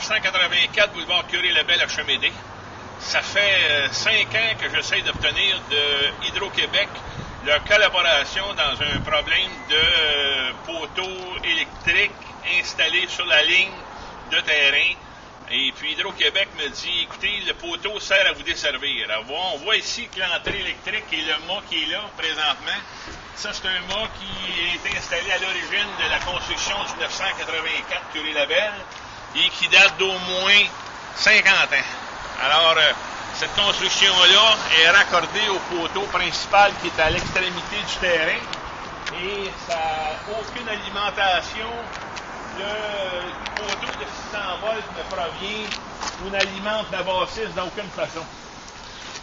984 boulevard Curie-Lebel à Chemédé. Ça fait 5 ans que j'essaie d'obtenir de Hydro-Québec leur collaboration dans un problème de poteaux électriques installés sur la ligne de terrain. Et puis Hydro-Québec me dit, écoutez, le poteau sert à vous desservir. Alors, on voit ici que l'entrée électrique et le mât qui est là présentement, ça c'est un mât qui a été installé à l'origine de la construction du 984 Curie-Lebel et qui date d'au moins 50 ans. Alors, cette construction-là est raccordée au poteau principal qui est à l'extrémité du terrain et ça n'a aucune alimentation. Le poteau de 600 volts ne provient ou n'alimente la bâtisse d'aucune façon.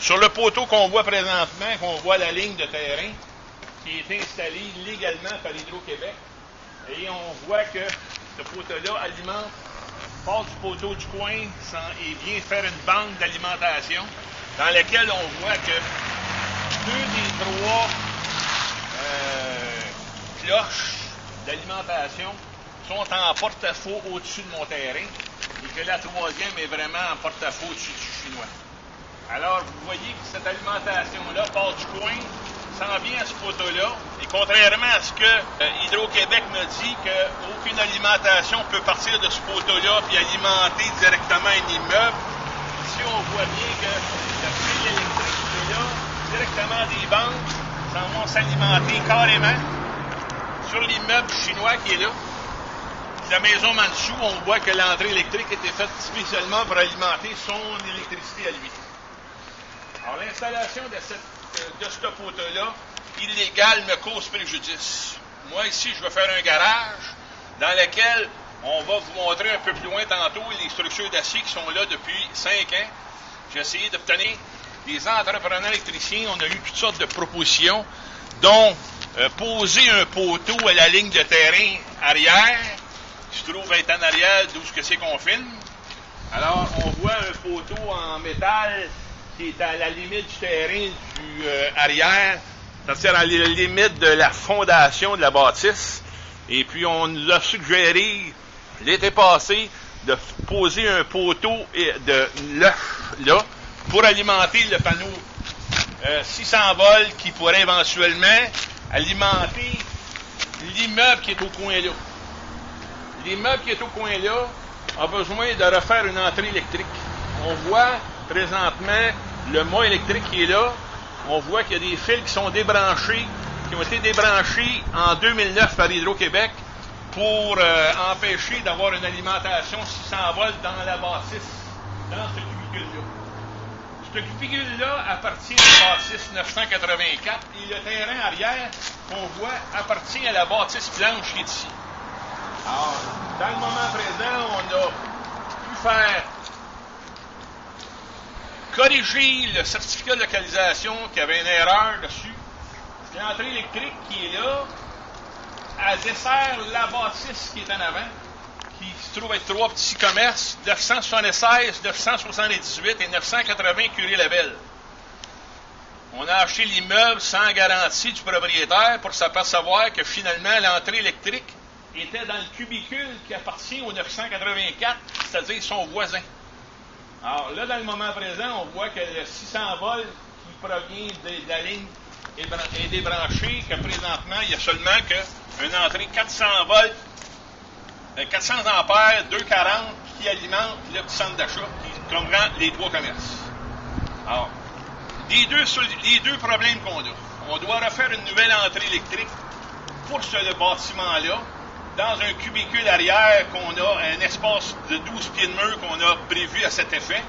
Sur le poteau qu'on voit présentement, qu'on voit la ligne de terrain qui est installée légalement par Hydro-Québec, et on voit que ce poteau-là alimente, part du poteau du coin et vient faire une bande d'alimentation dans laquelle on voit que 2 des 3 cloches d'alimentation sont en porte-à-faux au-dessus de mon terrain et que la 3e est vraiment en porte-à-faux au-dessus du chinois. Alors, vous voyez que cette alimentation-là part du coin, s'en vient à ce poteau-là, et contrairement à ce que Hydro-Québec me dit qu'aucune alimentation peut partir de ce poteau-là puis alimenter directement un immeuble, ici on voit bien que la file électrique qui est là, directement des banques, s'en vont s'alimenter carrément sur l'immeuble chinois qui est là. La maison en dessous, on voit que l'entrée électrique a été faite spécialement pour alimenter son électricité à lui. Alors, l'installation de ce poteau-là, illégal, me cause préjudice. Moi, ici, je vais faire un garage dans lequel on va vous montrer un peu plus loin tantôt les structures d'acier qui sont là depuis 5 ans. J'ai essayé d'obtenir des entrepreneurs électriciens. On a eu toutes sortes de propositions, dont poser un poteau à la ligne de terrain arrière, qui se trouve être en arrière d'où ce que c'est qu'on filme. Alors, on voit un poteau en métal qui est à la limite du terrain du arrière, c'est-à-dire à la limite de la fondation de la bâtisse. Et puis, on nous a suggéré, l'été passé, de poser un poteau de l'œuf là pour alimenter le panneau 600 volts qui pourrait éventuellement alimenter l'immeuble qui est au coin là. L'immeuble qui est au coin là a besoin de refaire une entrée électrique. On voit présentement le mât électrique qui est là. On voit qu'il y a des fils qui sont débranchés, qui ont été débranchés en 2009 par Hydro-Québec pour empêcher d'avoir une alimentation 600 volts dans la bâtisse, dans ce cubicule-là. Ce cubicule-là appartient à la bâtisse 984 et le terrain arrière qu'on voit appartient à la bâtisse blanche qui est ici. Alors, dans le moment présent, on a pu faire corriger le certificat de localisation qui avait une erreur dessus. L'entrée électrique qui est là, elle dessert la bâtisse qui est en avant, qui se trouve être 3 petits commerces, 976, 978 et 980 Curie-Lebel. On a acheté l'immeuble sans garantie du propriétaire pour s'apercevoir que finalement l'entrée électrique était dans le cubicule qui appartient au 984, c'est-à-dire son voisin. Alors là, dans le moment présent, on voit que le 600 volts qui provient de la ligne est débranché, que présentement, il y a seulement une entrée 400 volts, 400 ampères, 240 qui alimente le petit centre d'achat qui comprend les 3 commerces. Alors, les deux problèmes qu'on a. On doit refaire une nouvelle entrée électrique pour ce bâtiment-là, dans un cubicule arrière qu'on a un espace de 12 pieds de mur qu'on a prévu à cet effet.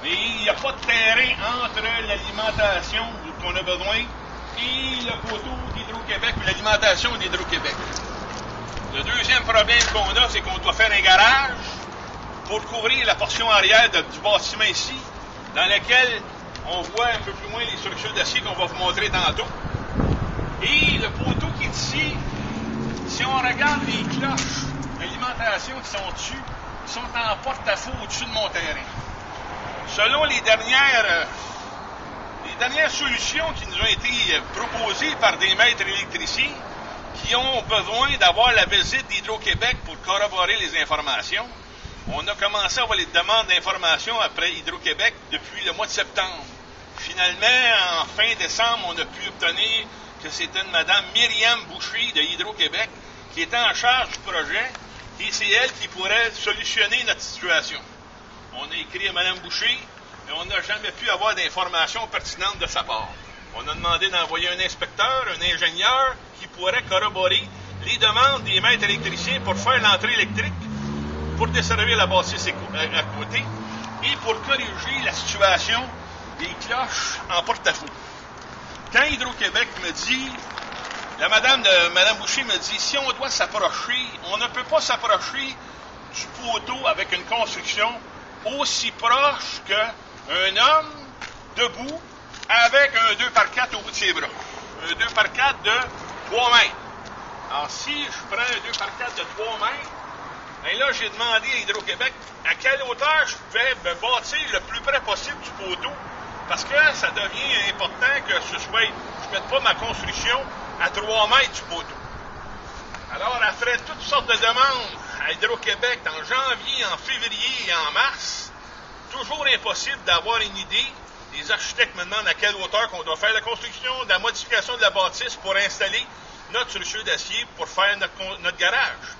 Et il n'y a pas de terrain entre l'alimentation qu'on a besoin et le poteau d'Hydro-Québec ou l'alimentation d'Hydro-Québec. Le deuxième problème qu'on a, c'est qu'on doit faire un garage pour couvrir la portion arrière du bâtiment ici, dans laquelle on voit un peu plus loin les structures d'acier qu'on va vous montrer tantôt. Et le poteau qui est ici, si on regarde les cloches d'alimentation qui sont dessus, ils sont en porte-à-faux au-dessus de mon terrain. Selon les dernières solutions qui nous ont été proposées par des maîtres électriciens qui ont besoin d'avoir la visite d'Hydro-Québec pour corroborer les informations, On a commencé à avoir les demandes d'information après Hydro-Québec depuis le mois de septembre. Finalement, en fin décembre, on a pu obtenir que c'était une madame Myriam Boucher de Hydro-Québec qui était en charge du projet et c'est elle qui pourrait solutionner notre situation. On a écrit à Mme Boucher et on n'a jamais pu avoir d'informations pertinentes de sa part. On a demandé d'envoyer un inspecteur, un ingénieur qui pourrait corroborer les demandes des maîtres électriciens pour faire l'entrée électrique, pour desservir la bâtisse à côté et pour corriger la situation des cloches en porte-à-faux. Quand Hydro-Québec me dit, Mme Boucher me dit, si on doit s'approcher, on ne peut pas s'approcher du poteau avec une construction aussi proche qu'un homme debout avec un 2x4 au bout de ses bras. Un 2x4 de 3 mètres. Alors, si je prends un 2x4 de 3 mètres, et là, j'ai demandé à Hydro-Québec à quelle hauteur je pouvais me bâtir le plus près possible du poteau, parce que ça devient important que je ne mette pas ma construction à 3 mètres du poteau. Alors, après toutes sortes de demandes à Hydro-Québec en janvier, en février et en mars, toujours impossible d'avoir une idée. Les architectes me demandent à quelle hauteur qu'on doit faire la construction, de la modification de la bâtisse pour installer notre structure d'acier pour faire notre garage.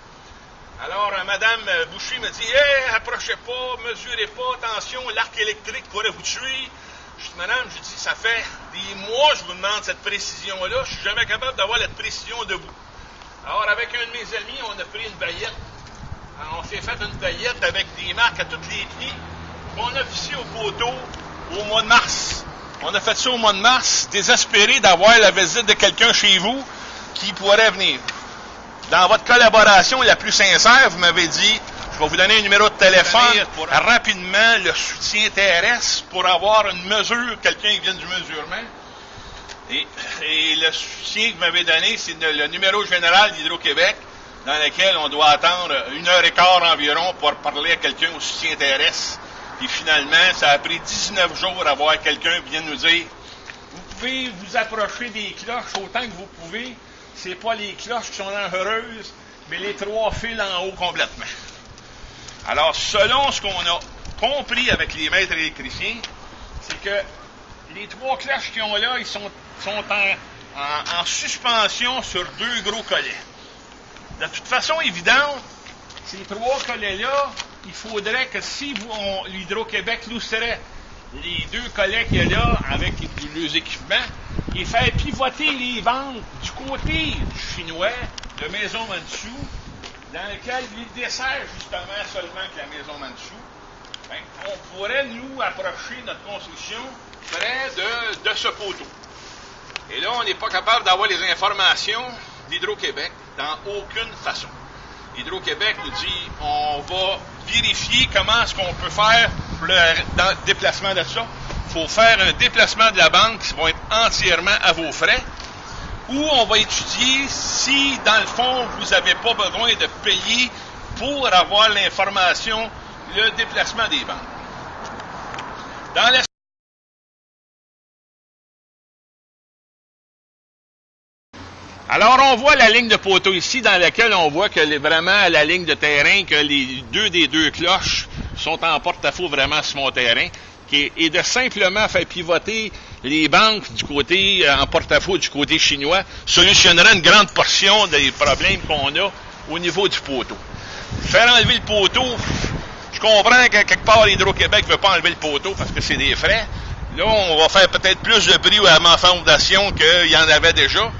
Alors, Mme Boucher me dit « Hey, approchez pas, mesurez pas, attention, l'arc électrique pourrait vous tuer. » Je dis « Madame, je dis, ça fait des mois que je vous demande cette précision-là, je suis jamais capable d'avoir la précision debout. » Alors, avec un de mes amis, on a pris une baillette. Alors, on s'est fait une baillette avec des marques à tous les pieds qu'on a vissé au poteau au mois de mars. On a fait ça au mois de mars, désespéré d'avoir la visite de quelqu'un chez vous qui pourrait venir. Dans votre collaboration la plus sincère, vous m'avez dit, je vais vous donner un numéro de téléphone pour rapidement le soutien terrestre pour avoir une mesure, quelqu'un qui vient du mesurement. Et le soutien que vous m'avez donné, c'est le numéro général d'Hydro-Québec, dans lequel on doit attendre 1h15 environ pour parler à quelqu'un au soutien terrestre. Et finalement, ça a pris 19 jours à voir quelqu'un qui vient nous dire, vous pouvez vous approcher des cloches autant que vous pouvez. C'est pas les cloches qui sont dangereuses, mais les 3 fils en haut complètement. Alors, selon ce qu'on a compris avec les maîtres électriciens, c'est que les 3 cloches qu'ils ont là, ils sont en suspension sur 2 gros collets. De toute façon évidente, ces 3 collets-là, il faudrait que si l'Hydro-Québec lousserait les 2 collets qu'il y a là avec les équipements, et faire pivoter les ventes du côté chinois de Maison Manchou, dans lequel il dessert justement seulement que la Maison Manchou, on pourrait nous approcher notre construction près de ce poteau. Et là, on n'est pas capable d'avoir les informations d'Hydro-Québec dans aucune façon. Hydro-Québec nous dit, on va vérifier comment est-ce qu'on peut faire dans le déplacement de ça. Il faut faire un déplacement de la banque qui va être entièrement à vos frais, ou on va étudier si, dans le fond, vous n'avez pas besoin de payer pour avoir l'information, le déplacement des banques. Dans la Alors, on voit la ligne de poteau ici, dans laquelle on voit que vraiment la ligne de terrain, que les 2 des 2 cloches sont en porte-à-faux vraiment sur mon terrain, et de simplement faire pivoter les banques du côté en porte-à-faux du côté chinois solutionnerait une grande portion des problèmes qu'on a au niveau du poteau. Faire enlever le poteau, je comprends que quelque part Hydro-Québec ne veut pas enlever le poteau parce que c'est des frais. Là, on va faire peut-être plus de bruit à ma fondation qu'il y en avait déjà.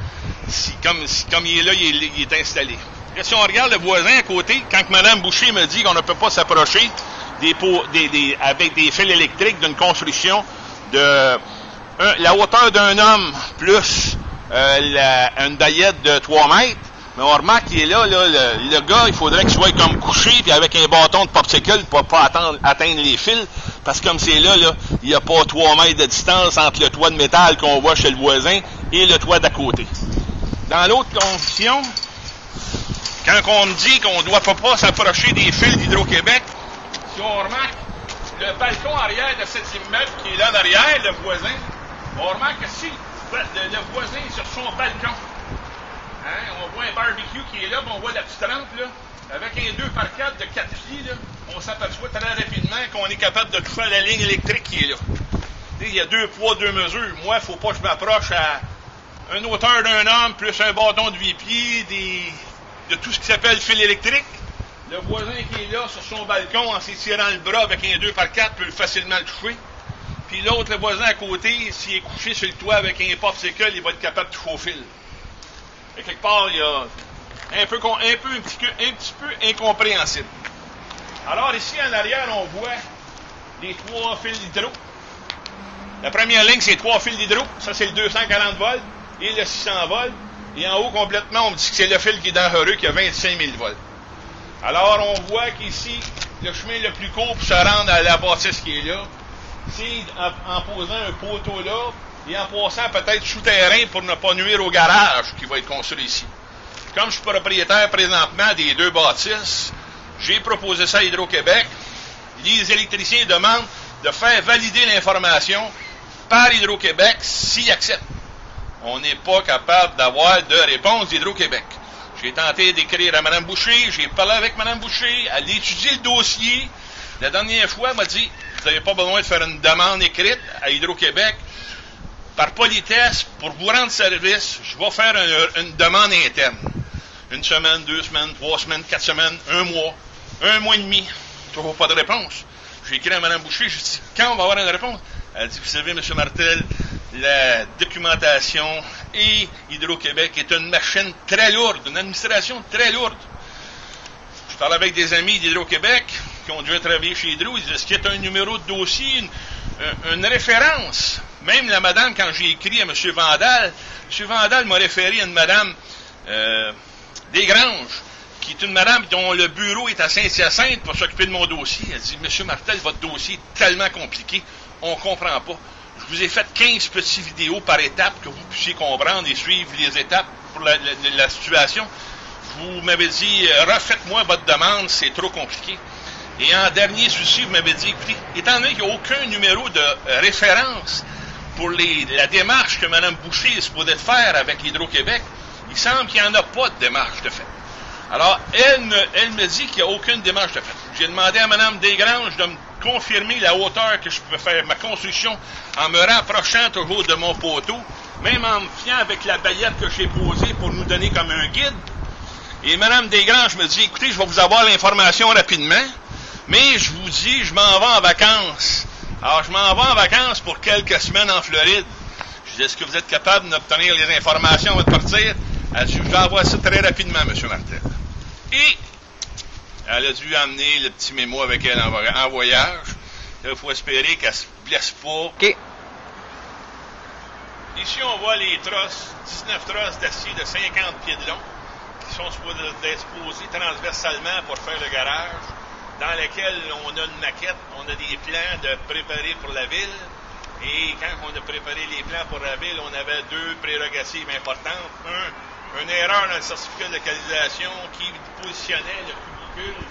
Comme il est là, il est installé. Et si on regarde le voisin à côté, quand Mme Boucher me dit qu'on ne peut pas s'approcher avec des fils électriques d'une construction de la hauteur d'un homme plus une baillette de 3 mètres, mais on remarque qu'il est là, le gars, il faudrait qu'il soit comme couché puis avec un bâton de popsicle pour pas atteindre les fils, parce que comme c'est là, il n'y a pas 3 mètres de distance entre le toit de métal qu'on voit chez le voisin et le toit d'à côté. Dans l'autre condition, quand on me dit qu'on ne doit pas s'approcher des fils d'Hydro-Québec, si on remarque le balcon arrière de cet immeuble qui est là en arrière, le voisin, on remarque que si le voisin est sur son balcon, on voit un barbecue qui est là, puis on voit la petite rampe, là, avec un 2x4 de 4 pieds, là, on s'aperçoit très rapidement qu'on est capable de toucher la ligne électrique qui est là. Il y a 2 poids, 2 mesures. Moi, il ne faut pas que je m'approche à une hauteur d'un homme, plus un bâton de 8 pieds, de tout ce qui s'appelle fil électrique. Le voisin qui est là sur son balcon en s'étirant le bras avec un 2x4 peut facilement le toucher. Puis l'autre, le voisin à côté, s'il est couché sur le toit avec un popsicle, il va être capable de toucher au fil. Et quelque part, il y a un petit peu incompréhensible. Alors ici, en arrière, on voit les 3 fils d'hydro. La première ligne, c'est 3 fils d'hydro. Ça, c'est le 240 volts et le 600 volts. Et en haut, complètement, on me dit que c'est le fil qui est dangereux, qui a 25 000 volts. Alors, on voit qu'ici, le chemin le plus court pour se rendre à la bâtisse qui est là, c'est en posant un poteau là et en passant peut-être souterrain pour ne pas nuire au garage qui va être construit ici. Comme je suis propriétaire présentement des 2 bâtisses, j'ai proposé ça à Hydro-Québec. Les électriciens demandent de faire valider l'information par Hydro-Québec s'ils acceptent. On n'est pas capable d'avoir de réponse d'Hydro-Québec. J'ai tenté d'écrire à Mme Boucher, j'ai parlé avec Mme Boucher, elle a étudié le dossier. La dernière fois, elle m'a dit, vous n'avez pas besoin de faire une demande écrite à Hydro-Québec. Par politesse, pour vous rendre service, je vais faire une demande interne. 1 semaine, 2 semaines, 3 semaines, 4 semaines, 1 mois, 1 mois et demi. Toujours pas de réponse. J'ai écrit à Mme Boucher, je dis, quand on va avoir une réponse? Elle dit, vous savez, M. Martel, la documentation et Hydro-Québec est une machine très lourde, une administration très lourde. Je parle avec des amis d'Hydro-Québec qui ont déjà travaillé chez Hydro, ils disent, est-ce qu'il y a un numéro de dossier, une référence? Même la madame, quand j'ai écrit à M. Vandal m'a référé à une madame Desgranges, qui est une madame dont le bureau est à Saint-Hyacinthe pour s'occuper de mon dossier. Elle dit, M. Martel, votre dossier est tellement compliqué, on ne comprend pas. Je vous ai fait 15 petites vidéos par étape que vous puissiez comprendre et suivre les étapes pour la situation. Vous m'avez dit, refaites-moi votre demande, c'est trop compliqué. Et en dernier souci, vous m'avez dit, écoutez, étant donné qu'il n'y a aucun numéro de référence pour la démarche que Mme Boucher est supposée faire avec Hydro-Québec, il semble qu'il n'y en a pas de démarche de fait. Alors, elle me dit qu'il n'y a aucune démarche de fait. J'ai demandé à Mme Desgranges de me confirmer la hauteur que je peux faire ma construction en me rapprochant toujours de mon poteau, même en me fiant avec la baillette que j'ai posée pour nous donner comme un guide. Et Mme Desgranges me dit, écoutez, je vais vous avoir l'information rapidement, mais je vous dis, je m'en vais en vacances. Alors, je m'en vais en vacances pour quelques semaines en Floride. Je dis, est-ce que vous êtes capable d'obtenir les informations avant de partir? Elle dit, je vais envoyer ça très rapidement, M. Martel. Et elle a dû amener le petit mémo avec elle en voyage. Il faut espérer qu'elle ne se blesse pas. OK. Ici, on voit les trosses, 19 trosses d'acier de 50 pieds de long, qui sont supposées d'être posées transversalement pour faire le garage, dans lequel on a une maquette, on a des plans de préparer pour la ville. Et quand on a préparé les plans pour la ville, on avait 2 prérogatives importantes. Une erreur dans le certificat de localisation qui positionnait le cubicule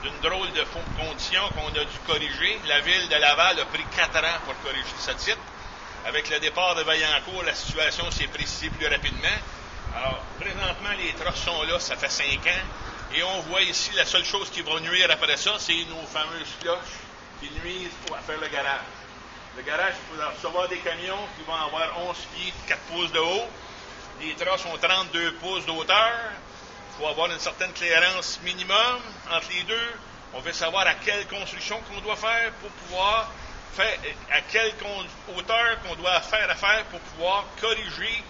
d'une drôle de condition qu'on a dû corriger. La ville de Laval a pris 4 ans pour corriger ce titre. Avec le départ de Vaillancourt, la situation s'est précisée plus rapidement. Alors, présentement, les trosses sont là, ça fait 5 ans. Et on voit ici, la seule chose qui va nuire après ça, c'est nos fameuses cloches qui nuisent pour faire le garage. Le garage, il faut recevoir des camions qui vont avoir 11 pieds, 4 pouces de haut. Les trosses ont 32 pouces d'auteur. Il faut avoir une certaine clairance minimum entre les deux. On veut savoir à quelle construction qu'on doit faire pour pouvoir faire, à quelle hauteur qu'on doit faire pour pouvoir corriger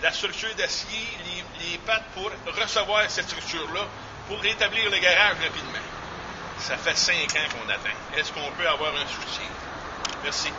la structure d'acier, les pattes pour recevoir cette structure-là, pour rétablir le garage rapidement. Ça fait 5 ans qu'on attend. Est-ce qu'on peut avoir un soutien? Merci.